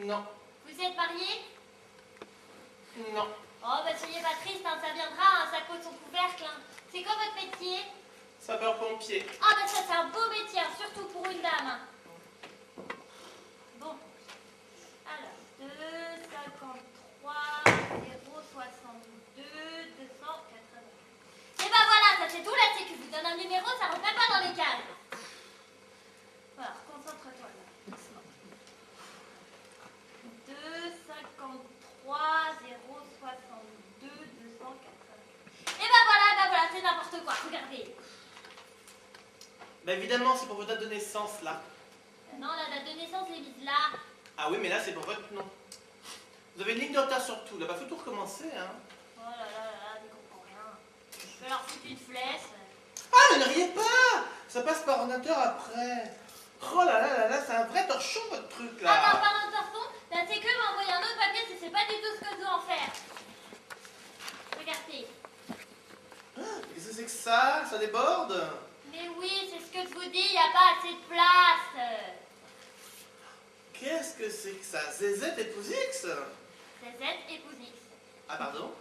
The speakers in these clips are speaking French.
Non. Vous êtes marié? Non. Oh, bah soyez pas triste, hein, ça viendra, hein, ça coûte son couvercle. Hein. C'est quoi votre métier? Sapeur-pompier. Ah, bah ça, c'est un beau métier, hein, surtout pour une dame. Hein. Bon. Alors, 253 062 280. Et bah voilà, ça c'est tout, la sécu vous donne un numéro, ça rentre même pas dans les cases. Voilà, concentre-toi là, doucement. 253 062 280. Et bah voilà, c'est n'importe quoi, regardez. Bah évidemment, c'est pour votre date de naissance, là. Non, la date de naissance est mise là. Ah oui, mais là, c'est pour votre nom. Vous avez une ligne de retard sur tout, là, bah faut tout recommencer, hein. Oh là là là là, je comprends rien. Je vais leur foutre une flèche. Ah, mais ne riez pas! Ça passe par ordinateur après. Oh là là là là, c'est un vrai torchon, votre truc, là. Ah non, pardon, torchon, la sécu m'a envoyé un autre papier, je sais pas du tout ce que je dois en faire. Regardez. Qu'est-ce que c'est que ça? Ça déborde? Mais oui, c'est ce que je vous dis, il n'y a pas assez de place. Qu'est-ce que c'est que ça? ZZ épouse X? C'est Z épouse X. Ah, pardon?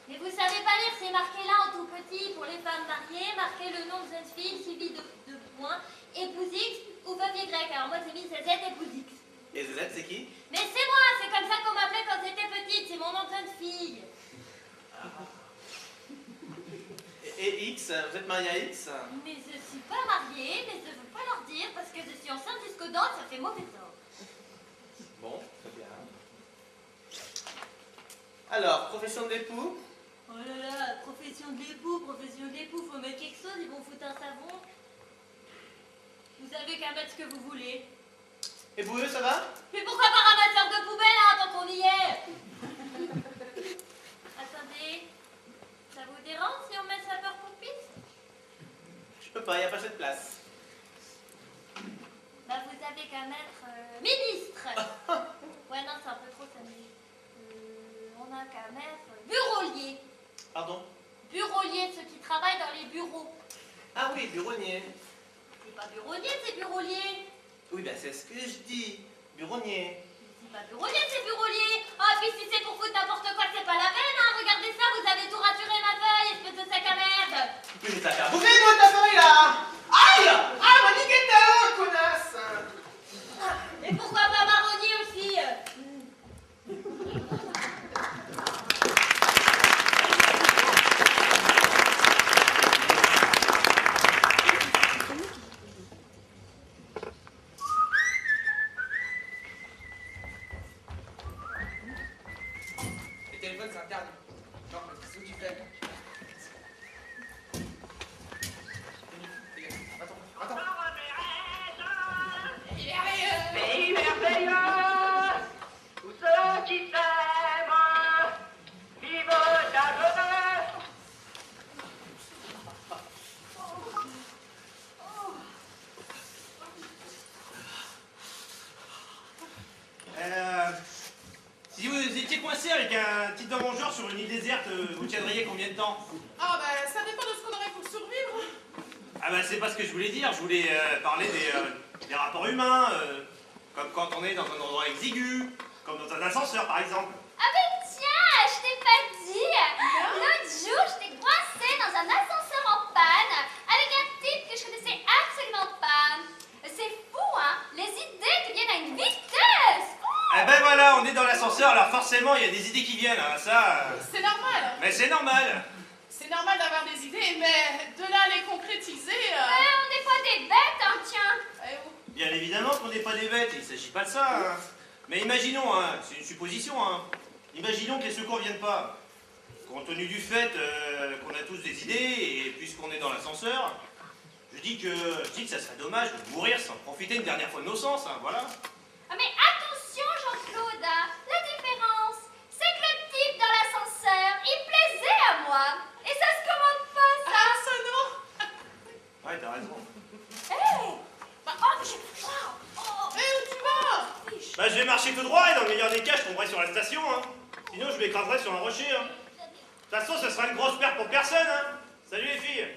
Mais vous savez pas lire, c'est marqué là en tout petit pour les femmes mariées, marqué le nom de jeune fille suivi de points, épouse X ou veuve Y. Alors moi j'ai mis ZZ épouse X. Et ZZ, c'est qui? Mais c'est moi, c'est comme ça qu'on m'appelait quand j'étais petite, c'est mon nom de jeune fille. Et X, vous êtes marié à X? Mais je suis pas mariée, mais je veux pas leur dire parce que je suis enceinte jusqu'aux dents, ça fait mauvais sort. Bon, très bien. Alors, profession de l'époux? Oh là là, profession de l'époux, faut mettre quelque chose, ils vont foutre un savon. Vous avez qu'à mettre ce que vous voulez. Et vous, ça va? Mais pourquoi pas ramasseur de poubelle, hein, tant qu'on y est? Attendez, ça vous dérange si on met sapeur-pompier? Je peux pas, il n'y a pas assez de place. Bah vous avez qu'à mettre ministre. Ouais non, c'est un peu trop ça. On a qu'à mettre bureaulier. Pardon? Bureaulier, ceux qui travaillent dans les bureaux. Ah oui, bureaunier. C'est pas bureaulier, c'est bureaulier. Oui, ben c'est ce que je dis. Bureaunier. C'est pas bureaulier, c'est bureaulier. Ah, puis si c'est pour foutre n'importe quoi, c'est pas la peine, hein. Regardez ça, vous avez tout raturé ma feuille, espèce de sac à merde. Oui, mais t'as fait bouffer, moi, ta feuille, là! Aïe! Ah, ma niquette, connasse! Et pourquoi pas marronnier aussi? Le téléphone, c'est interdit. Non, mais qu'est-ce que tu fais? Attends. Pays merveilleux, tous ceux qui s'aiment, vivent à jeunesse. Si vous étiez coincé avec un petit homme en genre sur une île déserte, vous tiendriez combien de temps? Ah bah ça dépend de ce qu'on aurait pour survivre. Ah bah c'est pas ce que je voulais dire, je voulais parler des rapports humains, comme quand on est dans un endroit exigu, comme dans un ascenseur par exemple. Ah ben tiens, je t'ai pas dit. L'autre jour, j'étais coincée dans un ascenseur en panne avec un type que je connaissais absolument pas. C'est fou, hein? Les idées te viennent à une vitesse. Ah ben voilà, on est dans l'ascenseur, alors forcément il y a des idées qui viennent, hein, ça... C'est normal. Mais c'est normal. C'est normal d'avoir des idées, mais de là à les concrétiser... On n'est pas des bêtes, hein, tiens. Eh, oh. Bien évidemment qu'on n'est pas des bêtes, il ne s'agit pas de ça. Hein. Mais imaginons, hein, c'est une supposition, hein, imaginons que les secours ne viennent pas. Compte tenu du fait qu'on a tous des idées, et puisqu'on est dans l'ascenseur, je dis que ça serait dommage de mourir sans profiter une dernière fois de nos sens, hein, voilà. Ah mais attention, Jean-Claude, la différence, c'est que le type dans l'ascenseur, il plaisait à moi. Et ça se commande pas, ça. Ah, ça non. Ouais, t'as raison. Hey. Bah, oh, mais où tu vas? Bah je vais marcher tout droit et dans le meilleur des cas, je tomberai sur la station, hein. Sinon je m'écraserai sur un rocher, hein. De toute façon, ce sera une grosse perte pour personne, hein. Salut les filles.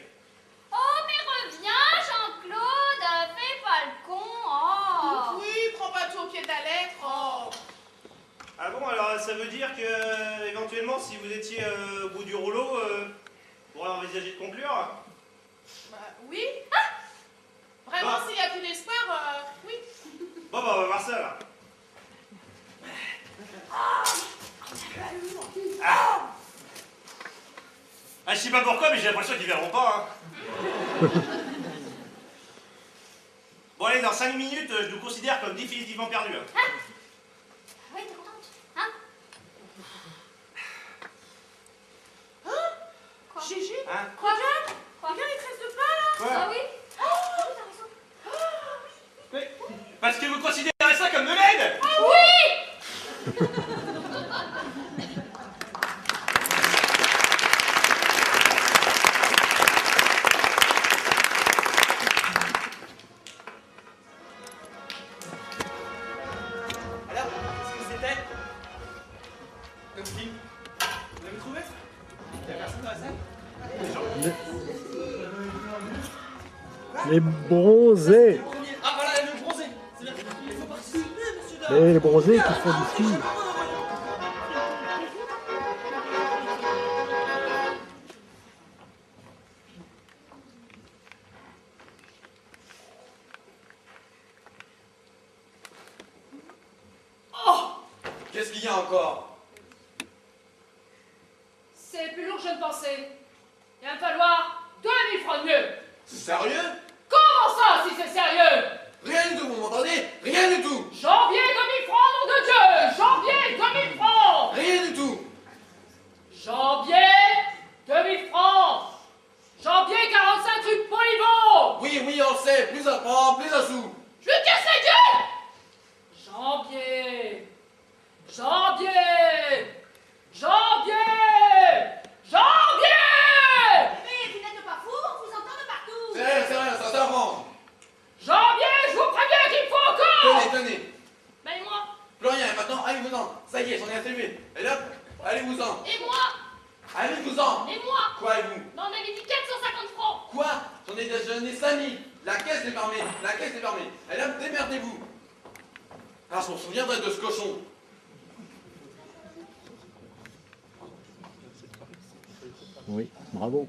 Oh, mais reviens, Jean-Claude, fais pas le con, oh. Oui, prends pas tout au pied de la lettre. Oh. ça veut dire que, éventuellement, si vous étiez au bout du rouleau, vous pourrez envisager de conclure? Bah, oui. Vraiment, Bah. s'il n'y a plus d'espoir, oui. Bon, bah, on va voir ça, là. Ah, je sais pas pourquoi, mais j'ai l'impression qu'ils verront pas, hein. Bon, allez, dans 5 minutes, je nous considère comme définitivement perdus, hein. Ah oui, t'es contente? Hein? Quoi? Gégé, Hein? regarde. Quoi? Regarde les tresses de pas, là. Quoi? Ah oui? Oh, t'as raison. Mais, parce que vous considérez ça comme de l'aide? Oui! Alors, qu'est-ce que c'était? Comme qui? Vous l'avez trouvé? Il y a personne dans la salle? Les bronzés. Ah voilà, le bronzé. C'est bien. Il faut participer, monsieur Dard. Les bronzés qui font du ski. Oh! Qu'est-ce qu'il y a encore? C'est plus lourd que je ne pensais. Il va me falloir 2000 francs de mieux. C'est sérieux? Comment ça, si c'est sérieux? Rien du tout, vous m'entendez? Rien du tout! Janvier 2000 francs, nom de Dieu! Janvier 2000 francs! Rien du tout! Janvier 2000 francs! Janvier 45 rue Poliveau! Oui, oui, on le sait, plus à prendre, plus à sous! Je lui casse la gueule! Janvier! Janvier! Janvier! Janvier! Mais vous n'êtes pas fou, on vous entend de partout! C'est rien, ça s'arrange! Janvier, je vous préviens qu'il me faut encore! Tenez, tenez! Mais moi, Plus rien, maintenant, allez-vous-en! Ça y est, j'en ai attribué! Et hop, allez-vous-en! et moi, Allez-vous-en! et moi! Quoi, et vous? Mais on avait dit 450 francs! Quoi? J'en ai 5000! La caisse est fermée! La caisse est fermée! Et hop, démerdez-vous! Ah, je m'en souviendrai de ce cochon! Oui, bravo.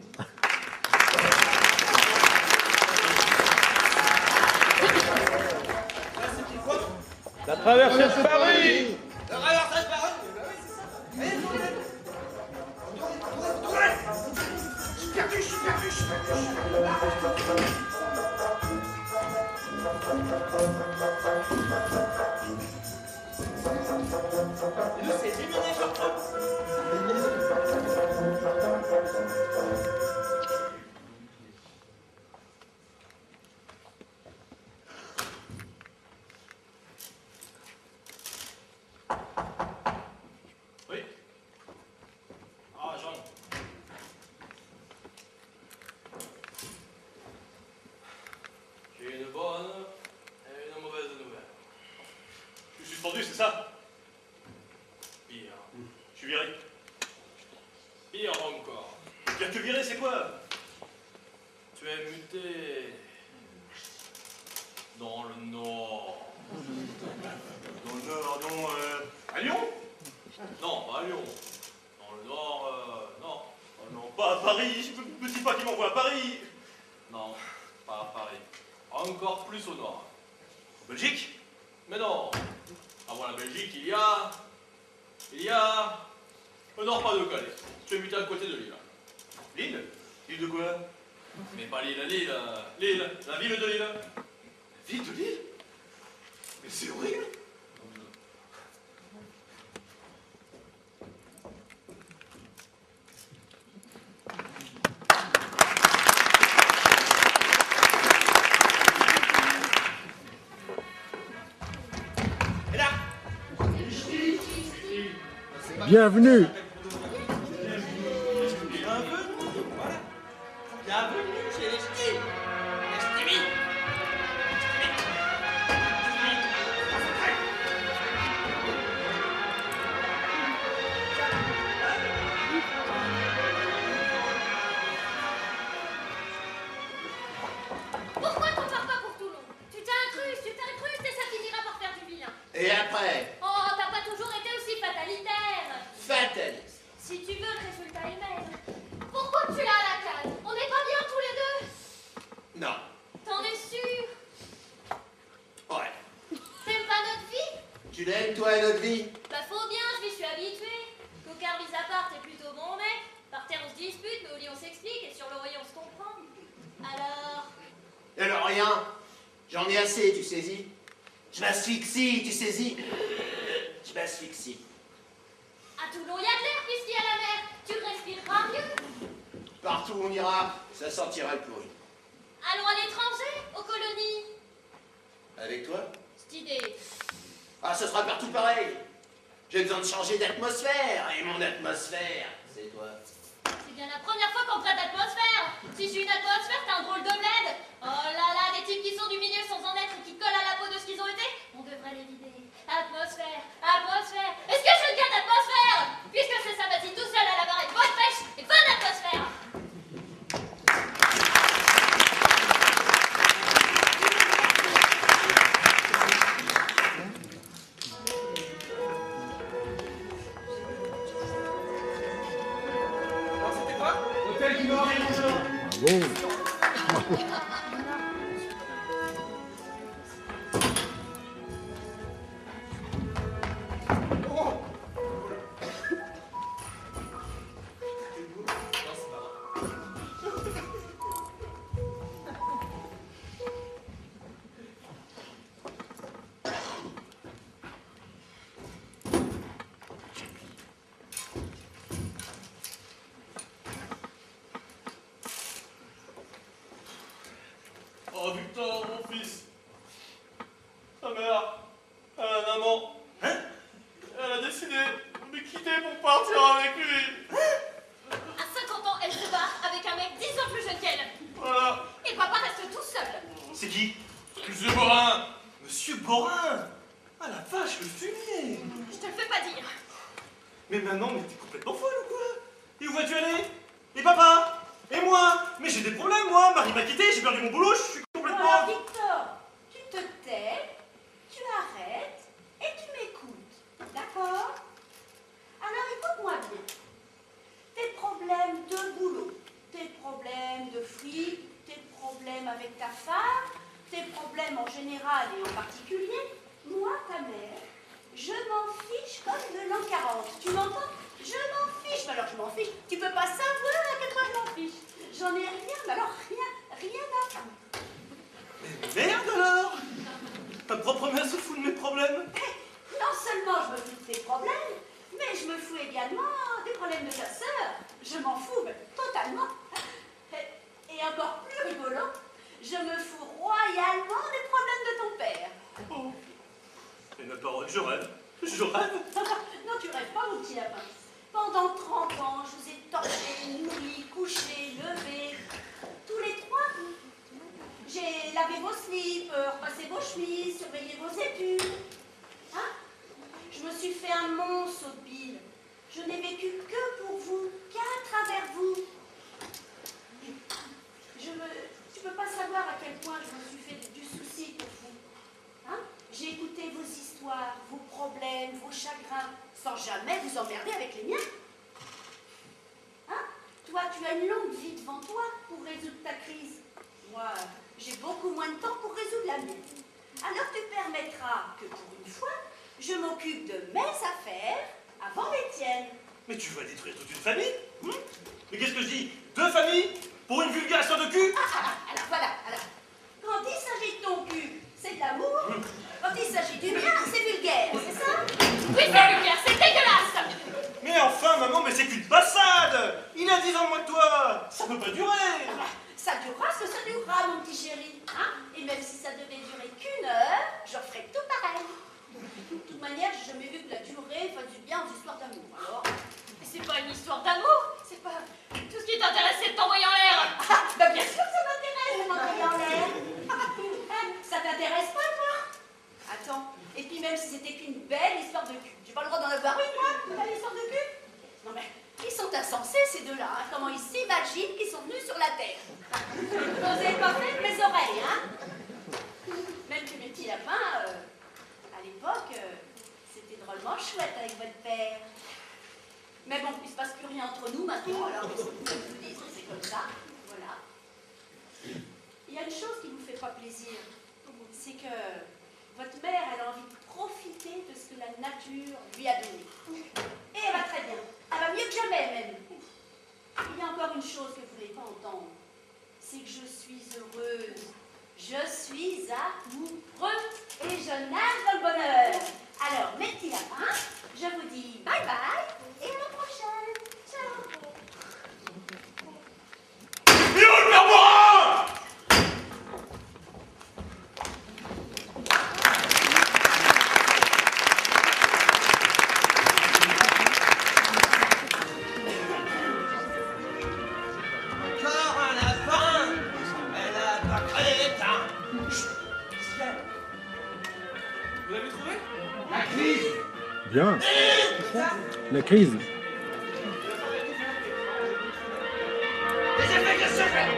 La traversée de Paris. Alors, ça se passe. Bah oui, c'est ça. Allez, tournez. Tournez. Je suis perdu, je suis perdu, je suis perdu. Nous, c'est déménageur propre. Oui. Ah, Jean. J'ai une bonne et une mauvaise nouvelle. Je suis suspendu, c'est ça? Pire. Je suis viré. Pire encore. Dire que viré, c'est quoi? Tu es muté dans le Nord. Dans le Nord, non, à Lyon? Non, pas à Lyon. Dans le Nord, non. Oh non, pas à Paris, je me dis pas qu'ils m'envoient à Paris. Non, pas à Paris. Encore plus au Nord. En Belgique? Mais non. Avant la Belgique, il y a le Nord-Pas-de-Calais. Tu es muté à côté de Lille. Lille? Lille de quoi? Mais pas Lille, Lille. Lille, la ville de Lille. Ville de Lille? Mais c'est horrible. Et là, Bienvenue. bienvenue, voilà. Bienvenue chez les ch'tis. Les ch'timis. Pourquoi t'en pars pas pour Toulon? Tu t'incrustes et ça finira par faire du bien. Et après? Oh, t'as pas toujours été aussi fatalitaire. si tu veux, le résultat est le même. Pourquoi tu l'as à la case? On n'est pas bien tous les deux? Non. T'en es sûr? Ouais. T'aimes pas notre vie? Tu l'aimes, toi, et notre vie? Bah faut bien, je m'y suis habituée. Cocard mis à part, t'es plutôt bon mec. Par terre on se dispute, mais au lit on s'explique, et sur l'oreiller on se comprend. Alors rien. J'en ai assez, tu saisis? Je m'asphyxie, tu saisis? Je m'asphyxie. À Toulon, y a de l'air puisqu'il y a la mer. Tu respireras mieux. Partout où on ira, ça sentira le pourri. Allons à l'étranger, aux colonies. Avec toi? Cette idée. Ah, ce sera partout pareil. J'ai besoin de changer d'atmosphère, et mon atmosphère, c'est toi. C'est bien la première fois qu'on traite d'atmosphère. Si je suis une atmosphère, t'es un drôle de bled. Oh là là, des types qui sont du milieu sans en être et qui collent à la peau de ce qu'ils ont été, on devrait les vider. Atmosphère, atmosphère. Est-ce que je viens d'atmosphère? Puisque c'est ça, vas-y tout seul à la barre et bonne pêche et bonne atmosphère. Alors, c'était quoi? Bravo. Oh Victor, mon fils. Ta mère, elle a un amant. Hein? Elle a décidé de me quitter pour partir avec lui. À 50 ans, elle se barre avec un mec 10 ans plus jeune qu'elle. Voilà. Et papa reste tout seul. C'est qui? Monsieur Borin. Monsieur Borin. Ah la vache, le fumier. Je te le fais pas dire. Mais maintenant, mais t'es complètement folle ou quoi? Et où vas-tu aller? Et papa? Et moi? Mais j'ai des problèmes, moi. Marie m'a quitté, j'ai perdu mon boulot, je suis complètement... Alors, Victor, tu te tais, tu arrêtes et tu m'écoutes. D'accord? Alors, écoute-moi bien. Tes problèmes de boulot, tes problèmes de fric, tes problèmes avec ta femme, tes problèmes en général et en particulier, moi, ta mère, je m'en fiche comme de l'an 40. Tu m'entends? Je m'en fiche. Mais alors, je m'en fiche. Tu peux pas savoir à quel point je m'en fiche. J'en ai rien, mais alors rien à foutre. Mais merde alors! Ta propre mère se fout de mes problèmes? Non seulement je me fous de tes problèmes, mais je me fous également des problèmes de ta sœur. Je m'en fous mais totalement. Et encore plus rigolo, je me fous royalement des problèmes de ton père. Oh. Et ma parole, je rêve. Je rêve. Non, tu rêves pas, mon petit lapin. Pendant 30 ans, je vous ai torché, nourri, couché, levé. Tous les trois. J'ai lavé vos slips, repassé vos chemises, surveillé vos études. Hein? Je me suis fait un monstre au bile. Je n'ai vécu que pour vous, qu'à travers vous. Tu peux pas savoir à quel point je me suis fait du souci pour vous. Hein? J'ai écouté vos histoires, vos problèmes, vos chagrins, sans jamais vous emmerder avec les miens. Hein? Toi, tu as une longue vie devant toi pour résoudre ta crise. Moi, j'ai beaucoup moins de temps pour résoudre la mienne. Alors tu permettras que pour une fois, je m'occupe de mes affaires avant les tiennes. Mais tu vas détruire toute une famille? Mais qu'est-ce que je dis? Deux familles? Pour une vulgaire histoire de cul? Alors voilà, alors. Quand il s'agit de ton cul, c'est de l'amour. Quand il s'agit du mien, c'est vulgaire, c'est ça? Oui, c'est vulgaire, c'est dégueulasse. Mais enfin, maman, mais c'est qu'une passade! Il a 10 ans de moins que toi! Ça peut pas durer! Ça durera ce que ça durera, mon petit chéri. Hein? Et même si ça devait durer qu'1 heure, je ferais tout pareil. De toute manière, j'ai jamais vu que la durée fasse du bien aux histoires d'amour. Alors, Mais c'est pas une histoire d'amour, c'est pas... Tout ce qui t'intéresse, c'est de t'envoyer en l'air. bah bien sûr que ça m'intéresse de m'envoyer en l'air. Ça t'intéresse pas, toi? Attends, et puis même si c'était qu'une belle histoire de cul, j'ai pas le droit d'en avoir une, moi, une belle histoire de cul? Non mais, ils sont insensés, ces deux-là, hein. Comment ils s'imaginent qu'ils sont venus sur la Terre? Vous n'avez pas fait de mes oreilles, hein? Même que mes petits lapins, à l'époque, c'était drôlement chouette avec votre père. Mais bon, il se passe plus rien entre nous maintenant, alors qu'est-ce que vous voulez que je vous dise? C'est comme ça, voilà. Il y a une chose qui ne vous fait pas plaisir, c'est que votre mère, elle a envie de profiter de ce que la nature lui a donné. Et elle va très bien, elle va mieux que jamais même. Il y a encore une chose que vous ne voulez pas entendre, c'est que je suis heureuse. Je suis amoureux et je nage dans le bonheur. Alors, mes petits lapins, je vous dis bye bye et à la prochaine. Ciao. Et où le père Morin? Encore un lapin. Elle a pas crête. Vous l'avez trouvé? La crise. Bien. La crise. Les effets de secret.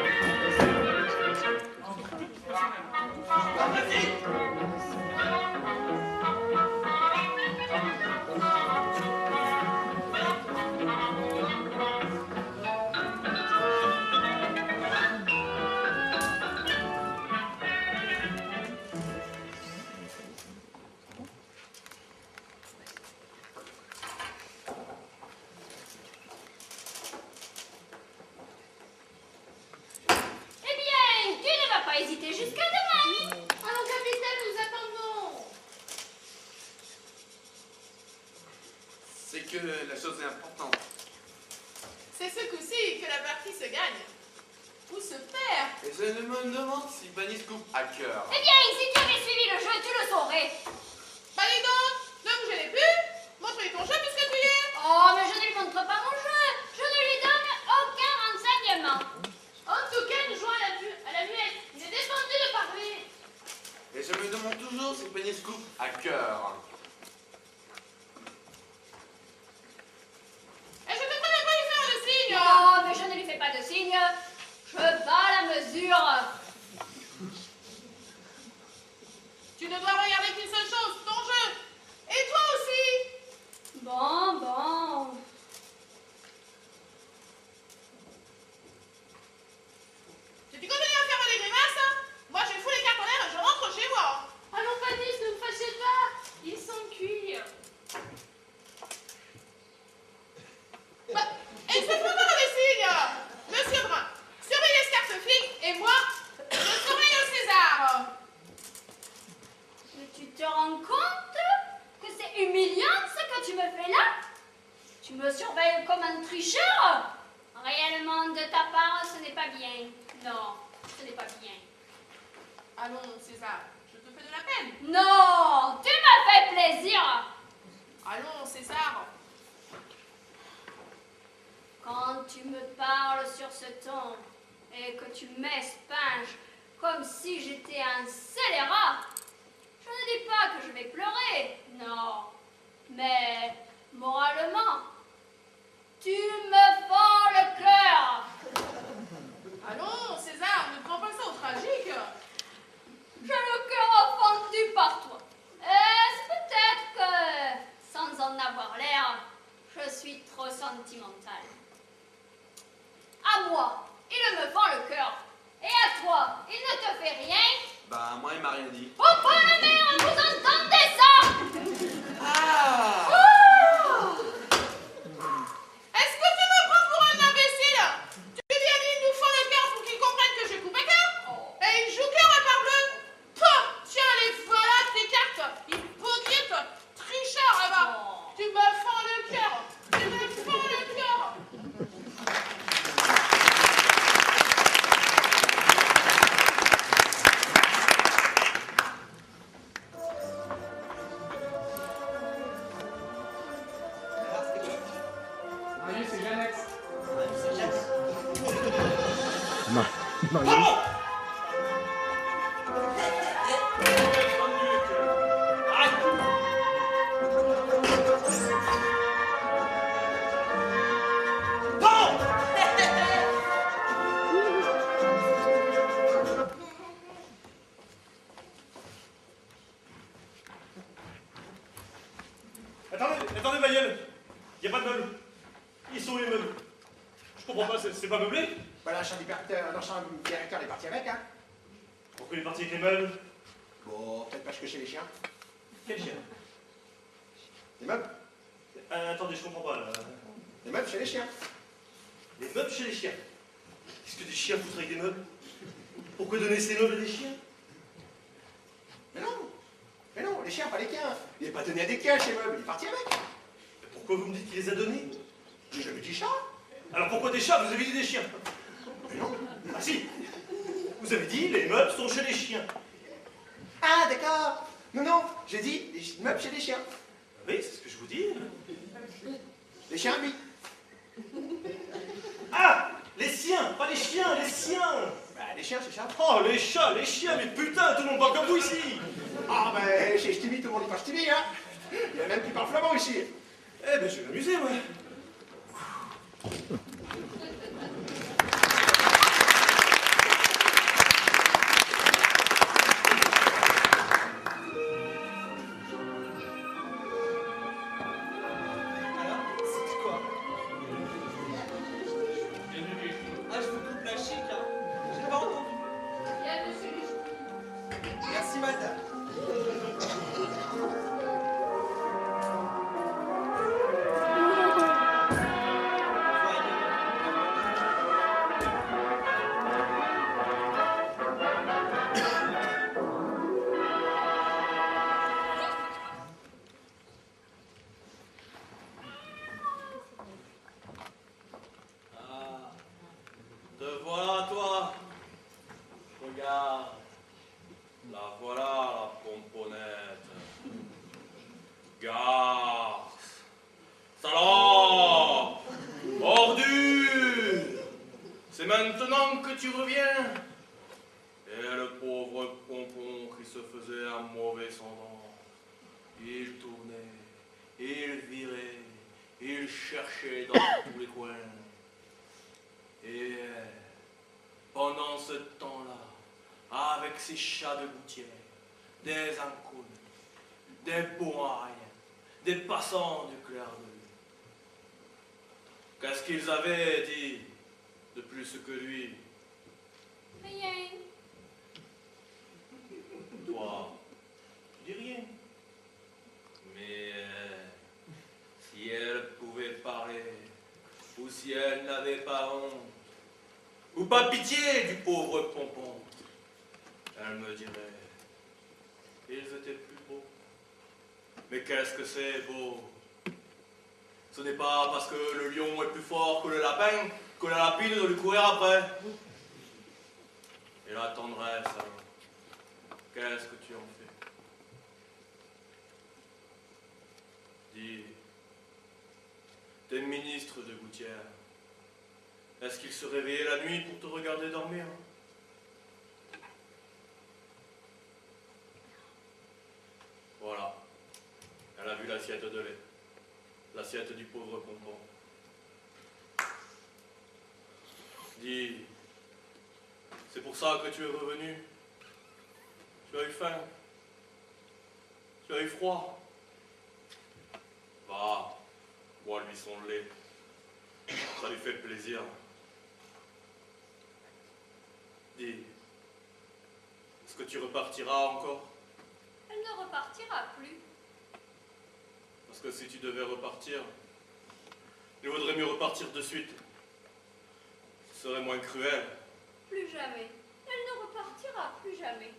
Eh bien, tu ne vas pas hésiter jusqu'à demain. Allons, capitaine, nous attendons. C'est que la chose est importante. C'est ce coup-ci que la partie se gagne. Ou se perd. Et je me demande si Bunny Scoop a cœur. Eh bien, si tu avais suivi le jeu, tu le saurais. Bah dis donc, ne vous gênez plus. Montre-lui ton jeu puisque tu y es. Oh, mais je ne lui montre pas mon jeu. Je ne lui donne aucun renseignement. En tout cas, nous jouons à la muette. Il est défendu de parler. Et je me demande toujours si Bunny Scoop a cœur. Et je ne devrais pas lui faire de signe. Oh, mais je ne lui fais pas de signe. Je bats la mesure. Tu ne dois regarder qu'une seule chose, ton jeu. Et toi aussi. Bon, bon. Si tu continues à faire des grimaces, moi je fous les cartes en l'air et je rentre chez moi. Allons, Panis, ne vous fâchez pas. Ils sont cuits. Bah, et ça fait pas des signes. Monsieur Brun, surveillez Scarceflic et moi, je surveille le César. Mais tu te rends compte que c'est humiliant ce que tu me fais là? Tu me surveilles comme un tricheur? Réellement, de ta part, ce n'est pas bien. Non, ce n'est pas bien. Allons, César, je te fais de la peine. Non, tu m'as fait plaisir. Allons, César. Quand tu me parles sur ce ton et que tu m'espinges comme si j'étais un scélérat, je ne dis pas que je vais pleurer, non, mais moralement, tu me fends le cœur. Allons, César, ne prends pas ça au tragique. J'ai le cœur offendu par toi. Et c'est peut-être que, sans en avoir l'air, je suis trop sentimentale. À moi, il me fend le cœur. Et à toi, il ne te fait rien. Bah, moi, il m'a rien dit. Pourquoi la mère, vous entendez ça? Ah! Est-ce que tu me prends pour un imbécile? Tu lui as dit il nous fend le cœur pour qu'il comprenne que je coupe un cœur? Et il joue cœur à parbleu? Pouah, tiens, les voilà tes cartes. Hypocrite, tricheur là-bas. Tu me fends le cœur. Tu me fends le cœur. Marius, c'est Janex. Marius. Attendez, ma gueule. Y a pas de meuble. Ils sont où les meubles? Je comprends pas, c'est pas meublé? Bah, l'ancien directeur est parti avec, hein. Pourquoi il est parti avec les meubles? Bon, peut-être parce que c'est les chiens. Quel chien? Les meubles? Attendez, je comprends pas là. Les meubles chez les chiens. Les meubles chez les chiens? Qu'est-ce que des chiens foutent avec des meubles? Pourquoi donner ces meubles à des chiens? Mais non, les chiens, pas les chiens. Il n'est pas donné à des chiens chez meubles, il est parti avec. Mais pourquoi vous me dites qu'il les a donnés? J'ai jamais dit chat. Alors pourquoi des chats? Vous avez dit des chiens? Mais non. Ah si! Vous avez dit les meubles sont chez les chiens. Ah, d'accord. Non, j'ai dit les meubles chez les chiens. Oui, c'est ce que je vous dis. Les chiens, oui. Ah! Les siens, pas les chiens, les siens! Bah, les chiens, c'est ça. Oh, les chats, les chiens, mais putain, tout le monde parle comme vous ici! Ah, ben, chez Stevie, tout le monde y parle Stevie, hein. Il y en a même qui parlent flamand ici. Eh ben, je vais m'amuser, moi. Ces chats de gouttière, des inconnus, des bons à rien, des passants du clair de lune. Qu'est-ce qu'ils avaient dit de plus que lui? Rien. Toi, tu dis rien. Mais si elle pouvait parler, ou si elle n'avait pas honte, ou pas pitié du pauvre pompon, elle me dirait, ils étaient plus beaux. Mais qu'est-ce que c'est beau? Ce n'est pas parce que le lion est plus fort que le lapin que la lapine doit lui courir après. Et la tendresse, alors, qu'est-ce que tu en fais? Dis, tes ministres de gouttière, est-ce qu'ils se réveillaient la nuit pour te regarder dormir? Voilà, elle a vu l'assiette de lait, l'assiette du pauvre pompon. Dis, c'est pour ça que tu es revenu. Tu as eu faim, tu as eu froid. Va, bois-lui son lait, ça lui fait plaisir. Dis, est-ce que tu repartiras encore? Elle ne repartira plus. Parce que si tu devais repartir, il vaudrait mieux repartir de suite. Ce serait moins cruel. Plus jamais. Elle ne repartira plus jamais.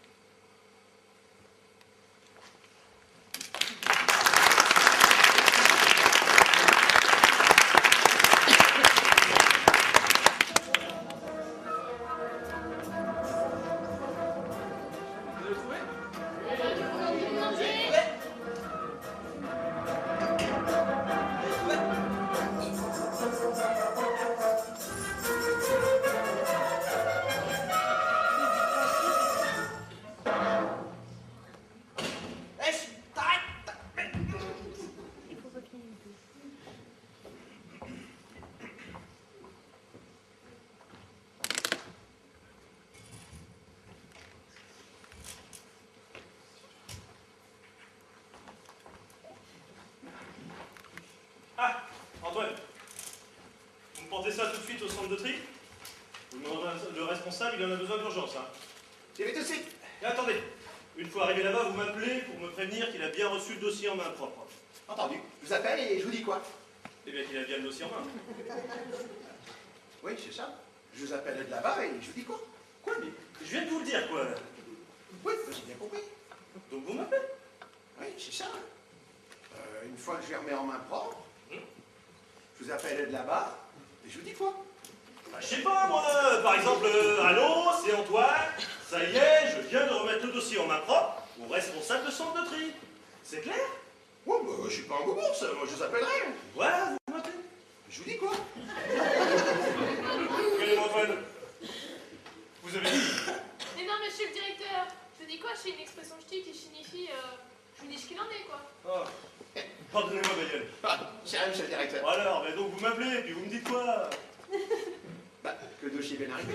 suite au centre de tri. Le responsable, il en a besoin d'urgence. Hein. J'y vais tout de suite. Et attendez, une fois arrivé là-bas, vous m'appelez pour me prévenir qu'il a bien reçu le dossier en main propre. Entendu. Je vous appelle et je vous dis quoi? Eh bien qu'il a bien le dossier en main. Oui, c'est ça. Je vous appelle de là-bas et je vous dis quoi? Quoi, mais je viens de vous le dire, quoi. Oui, j'ai bien compris. Donc vous m'appelez? Oui, c'est ça. Une fois que je les remets en main propre, je vous appelle de là-bas et je vous dis quoi? Bah, je sais pas, moi. Par exemple, allô, c'est Antoine. Ça y est, je viens de remettre le dossier en main propre au responsable de centre de tri. C'est clair? Ouais, bah, je suis pas un bourse, moi je vous appellerai. Voilà, vous m'appelez. Je vous dis quoi? Regardez-moi, Antoine. Vous avez dit? Mais non, monsieur le directeur, je dis quoi? C'est une expression ch'ti qui signifie je vous dis ce qu'il en est, quoi. Oh. Pardonnez-moi, Bayeul. Ah, c'est rien, monsieur le directeur. Alors, mais donc vous m'appelez et puis vous me dites quoi? Bah, que le dossier est bien arrivé.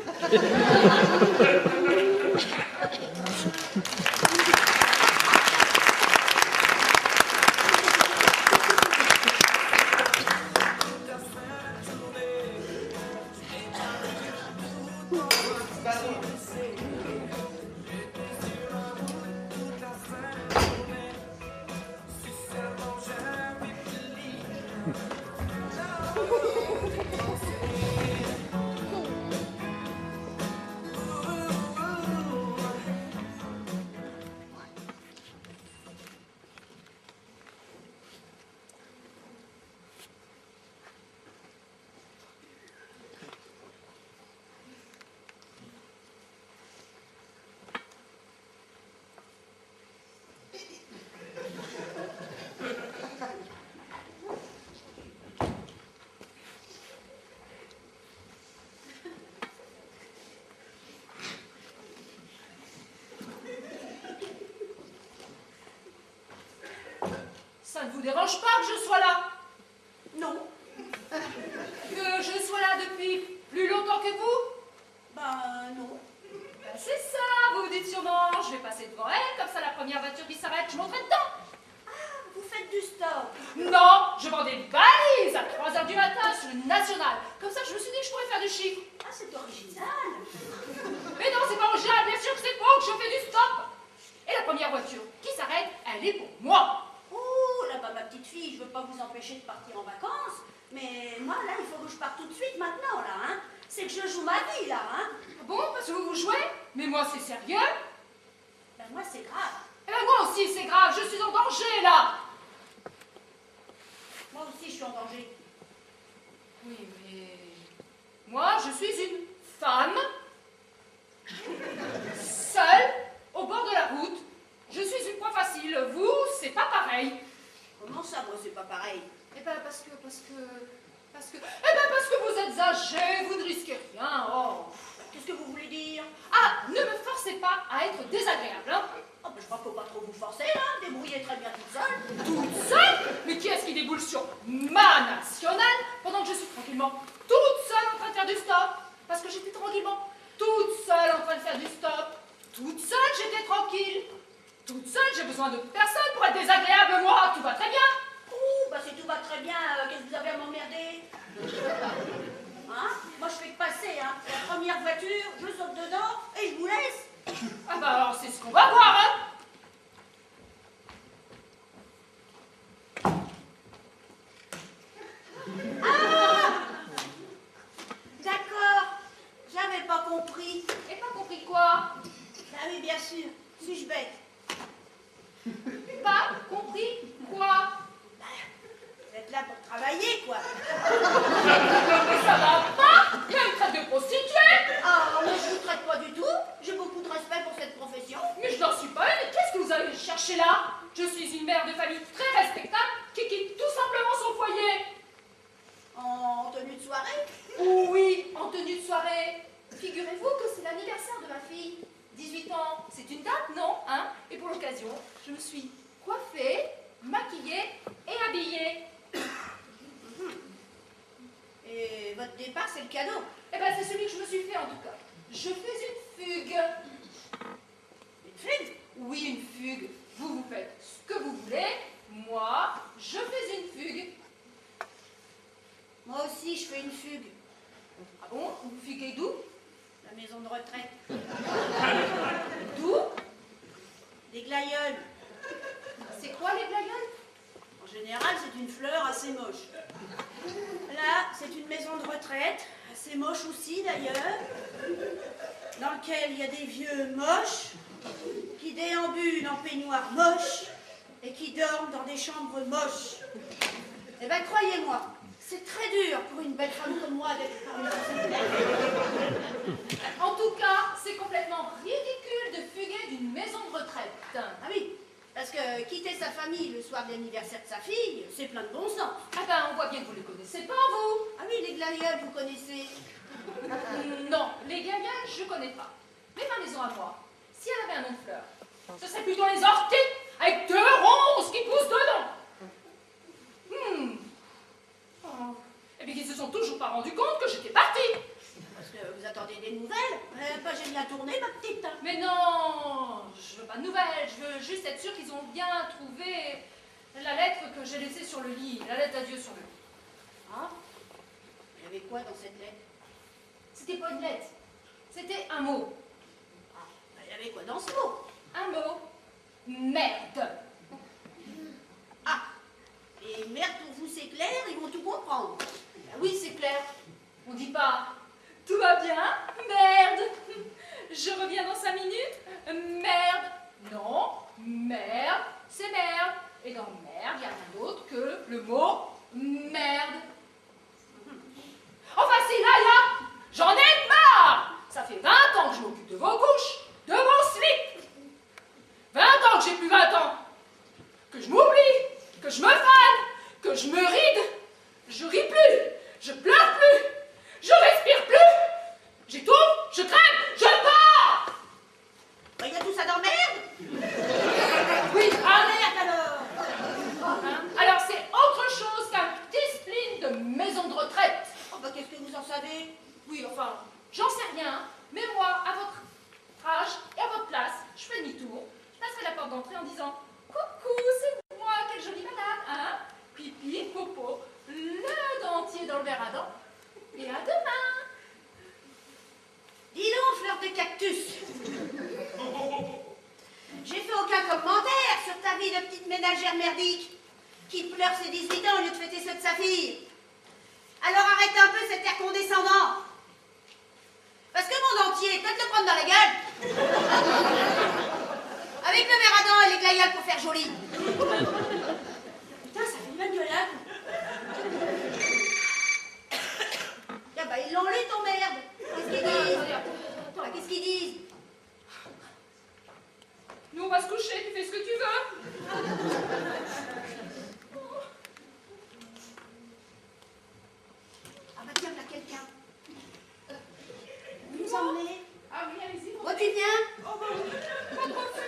Ça ne vous dérange pas que je sois là? Non. Que je sois là depuis plus longtemps que vous? Ben non. Ben, c'est ça, vous vous dites sûrement, je vais passer devant elle, comme ça la première voiture qui s'arrête, je monterai dedans. Ah, vous faites du stop. Non, je vends des valises à 3h du matin sur une nationale. Comme ça, je me suis dit que je pourrais faire du chiffre. Ah, c'est original. Mais non, c'est pas original, bien sûr que c'est bon que je fais du stop. Et la première voiture qui s'arrête, elle est pour moi. Oh, là-bas, ma petite fille, je veux pas vous empêcher de partir en vacances, mais moi, là, il faut que je parte tout de suite maintenant, là, hein. C'est que je joue ma vie, là, hein. Bon, parce que vous vous jouez? Mais moi, c'est sérieux? Ben moi, c'est grave. Eh ben moi aussi, c'est grave, je suis en danger, là. Moi aussi, je suis en danger. Oui, mais... moi, je suis une femme, seule, au bord de la route. Je suis une proie facile. Vous, c'est pas pareil. Comment ça, moi, c'est pas pareil? Eh ben, parce que vous êtes âgé, vous ne risquez rien. Oh. Qu'est-ce que vous voulez dire? Ah, ne me forcez pas à être désagréable, hein. Oh, ben, je crois qu'il faut pas trop vous forcer, là. Débrouillez très bien toute seule. Toute seule? Mais qui est-ce qui déboule sur ma nationale pendant que je suis tranquillement toute seule en train de faire du stop? Parce que j'étais tranquillement toute seule en train de faire du stop. Toute seule, j'étais tranquille. Toute seule, j'ai besoin de personne pour être désagréable, moi. Tout va très bien. Ouh, bah si tout va très bien, qu'est-ce que vous avez à m'emmerder? Hein? Moi, je fais que passer, hein. La première voiture, je saute dedans et je vous laisse. Ah bah alors, c'est ce qu'on va voir, hein. Ah! D'accord. J'avais pas compris. Et pas compris quoi? Ah oui, bien sûr. Suis-je bête? Pas compris quoi? Vous êtes là pour travailler, quoi. Mais ça va pas? Il y a une traite de prostituée. Ah, mais je vous traite pas du tout. J'ai beaucoup de respect pour cette profession. Mais je n'en suis pas une. Qu'est-ce que vous allez chercher là? Je suis une mère de famille très respectable qui quitte tout simplement son foyer. En tenue de soirée? Oui, en tenue de soirée. Figurez-vous que c'est l'anniversaire de ma fille. 18 ans, c'est une date, non? Hein? Et pour l'occasion, je me suis coiffée, maquillée et habillée. Et votre départ, c'est le cadeau? Eh ben, c'est celui que je me suis fait en tout cas. Je fais une fugue. Une fugue? Oui, une fugue. Vous vous faites ce que vous voulez. Moi, je fais une fugue. Moi aussi, je fais une fugue. Vous fuguez d'où? La maison de retraite. D'où? Des glaïeuls. C'est quoi les glaïeuls? En général, c'est une fleur assez moche. Là, c'est une maison de retraite, assez moche aussi d'ailleurs, dans lequel il y a des vieux moches qui déambulent en peignoir moche et qui dorment dans des chambres moches. Eh bien, croyez-moi, c'est très dur pour une belle femme comme moi d'être parmi ces glaïeuls. En tout cas, c'est complètement ridicule de fuguer d'une maison de retraite. Ah oui, parce que quitter sa famille le soir de l'anniversaire de sa fille, c'est plein de bon sens. Ah ben, on voit bien que vous ne les connaissez pas, vous. Ah oui, les glaïeuls, vous connaissez. Non, les glaïeuls, je connais pas. Mais ma maison à moi, si elle avait un nom de fleur, ce serait plutôt les orties avec 2 ronces qui poussent dedans. Oh. Et bien, ils se sont toujours pas rendus compte que j'étais partie. Parce que vous attendez des nouvelles. Pas j'ai bien tourné, ma petite. Mais non, je veux pas de nouvelles, je veux juste être sûre qu'ils ont bien trouvé la lettre que j'ai laissée sur le lit, la lettre d'adieu sur le lit. Ah, il y avait quoi dans cette lettre? C'était pas une lettre, c'était un mot. Ah, il y avait quoi dans ce mot? Un mot. Merde. Ah, et merde pour vous c'est clair, ils vont tout comprendre. Ben oui, c'est clair. On dit pas tout va bien, merde. Je reviens dans 5 minutes, merde. Non, merde, c'est merde. Et dans merde, il n'y a rien d'autre que le mot merde. Enfin, c'est là, j'en ai marre. Ça fait 20 ans que je m'occupe de vos couches, de vos slips. 20 ans que j'ai plus 20 ans. Que je m'oublie, que je me fane, que je me ride. Je ris plus, je pleure plus, je respire plus. J'étouffe, je crève, je pars. Il y a tout ça dans merde? Oui, Ah merde alors. Hein? Alors c'est autre chose qu'un discipline de maison de retraite. Oh bah qu'est-ce que vous en savez? Oui, enfin, j'en sais rien, mais moi, à votre âge et à votre place, je fais demi-tour, je passerai la porte d'entrée en disant « Coucou, c'est moi, quelle jolie madame, hein? Pipi, popo, le dentier dans le verre à dents, et à demain !» Dis donc, fleur de cactus. J'ai fait aucun commentaire sur ta vie de petite ménagère merdique qui pleure ses 18 ans au lieu de fêter ceux de sa fille. Alors arrête un peu cet air condescendant. Parce que mon dentier, peut te le prendre dans la gueule. Avec le verre à dents et les glaïeuls pour faire joli. Putain, ça fait une gueulade. Ah bah ils l'ont lu ton merde. Qu'est-ce qu'ils disent? Ah, qu'est-ce qu'ils disent? Nous, on va se coucher, tu fais ce que tu veux. Ah bah tiens, là quelqu'un. Vous nous emmenez? Ah oui, allez-y. Moi, tu viens? Oh bah oui, pas trop fou.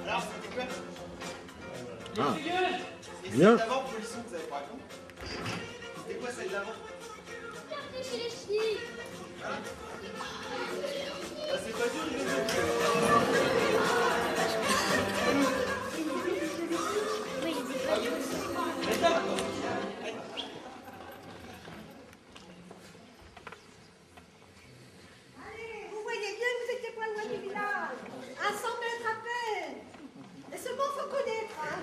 Alors, c'était quoi? Ah. Et Bien. celle d'avant, polisson, vous avez pas raconté? C'était quoi celle d'avant? Regardez chez les filles. Bah, c'est pas dur, les gars. Reste là, maintenant. Allez, vous voyez bien que vous n'étiez pas loin du village. À 100 mètres à peine. Et seulement faut connaître, hein.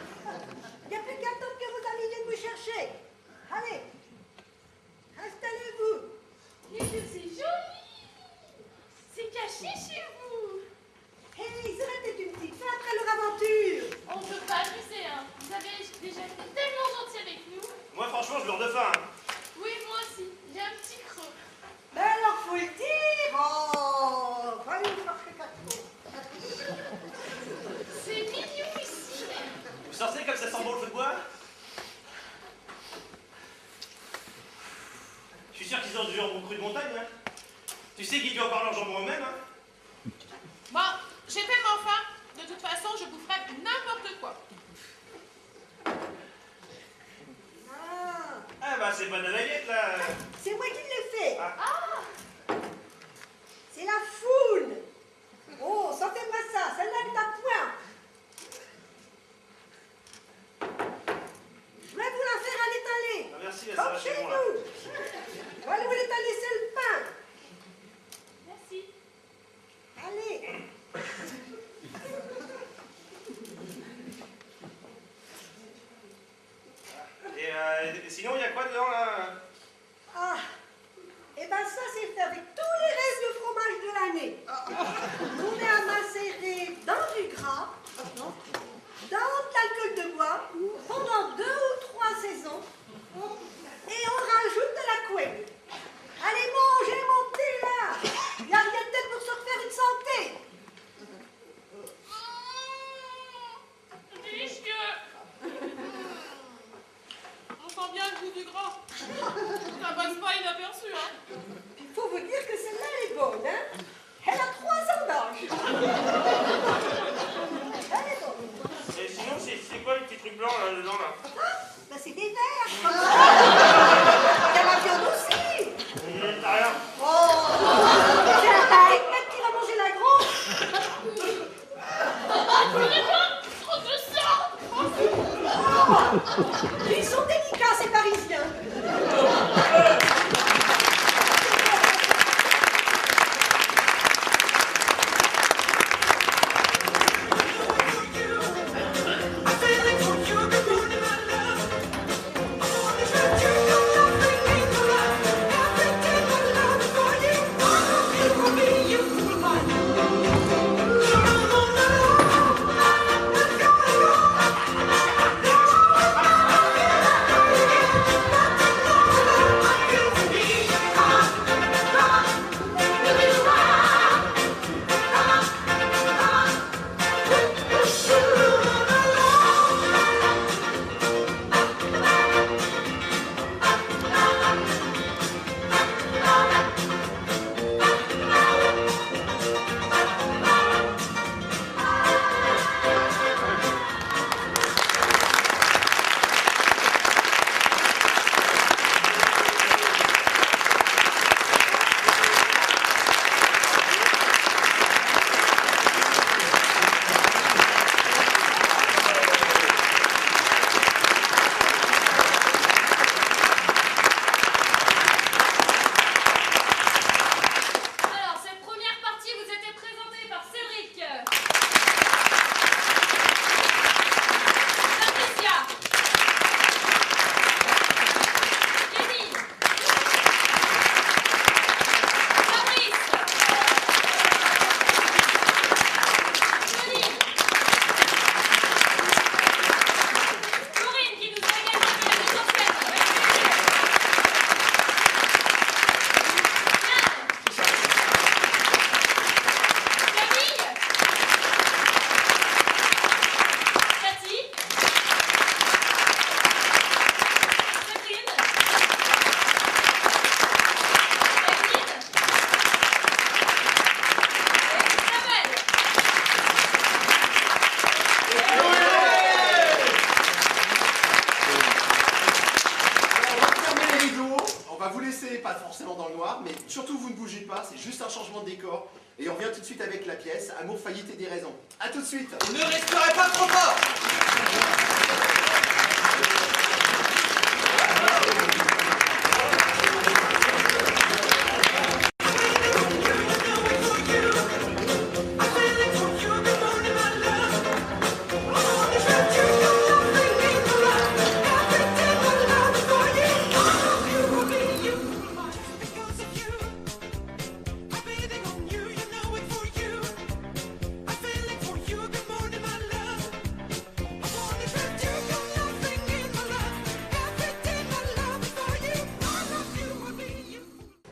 Il n'y a plus qu'à attendre que vos amis viennent vous chercher. Allez, installez-vous. Mais que c'est joli. C'est caché chez vous. Hé, Isabelle, t'es une petite fille après leur aventure. On ne peut pas abuser, hein. Vous avez déjà été tellement gentil avec nous. Moi, franchement, je meurs de faim. Hein. Oui, moi aussi. J'ai un petit creux. Ben alors, faut le dire. Oh, voilà une fois que C'est mignon ici. Vous sortez comme ça sent bon le feu de bois? Je suis sûr qu'ils ont du jambon cru de montagne, hein. Tu sais qu'ils doivent parler en jambon eux-mêmes, hein. Bon, j'ai tellement faim. De toute façon, je boufferai n'importe quoi. Ah, pas de la baguette, là. C'est moi qui l'ai fait. Ah. C'est la foule. Oh, sortez-moi ça. Celle-là est à point. Je vais vous la faire à l'étalé. Ah, merci, là, ça va chez moi, là. Je vais aller vous l'étaler, c'est le pain. Merci. Allez. Et sinon, il y a quoi dedans, là? Ah, et ben ça c'est fait avec tous les restes de fromage de l'année. On met à macérer dans du gras, dans de l'alcool de bois, pendant 2 ou 3 saisons, et on rajoute de la couenne. Allez manger mon thé là. Il n'y a rien de tel pour se refaire une santé. On sent bien le goût du gras. Ça passe pas inaperçu, hein. Il faut vous dire que celle-là elle est bonne, hein. Elle a 3 ans d'âge. Elle est bonne. Et sinon, c'est quoi le petit truc blanc, là, dedans, là? Ah, ben c'est des verres. Il y a la viande aussi. T'as rien. Oh, c'est un Big Mac qui va manger la grosse. Trop de sang. Oh, ils sont délicats ces Parisiens. Pas forcément dans le noir, mais surtout vous ne bougez pas, c'est juste un changement de décor. Et on revient tout de suite avec la pièce Amour, faillite et déraison. A tout de suite. Ne respirez pas trop fort.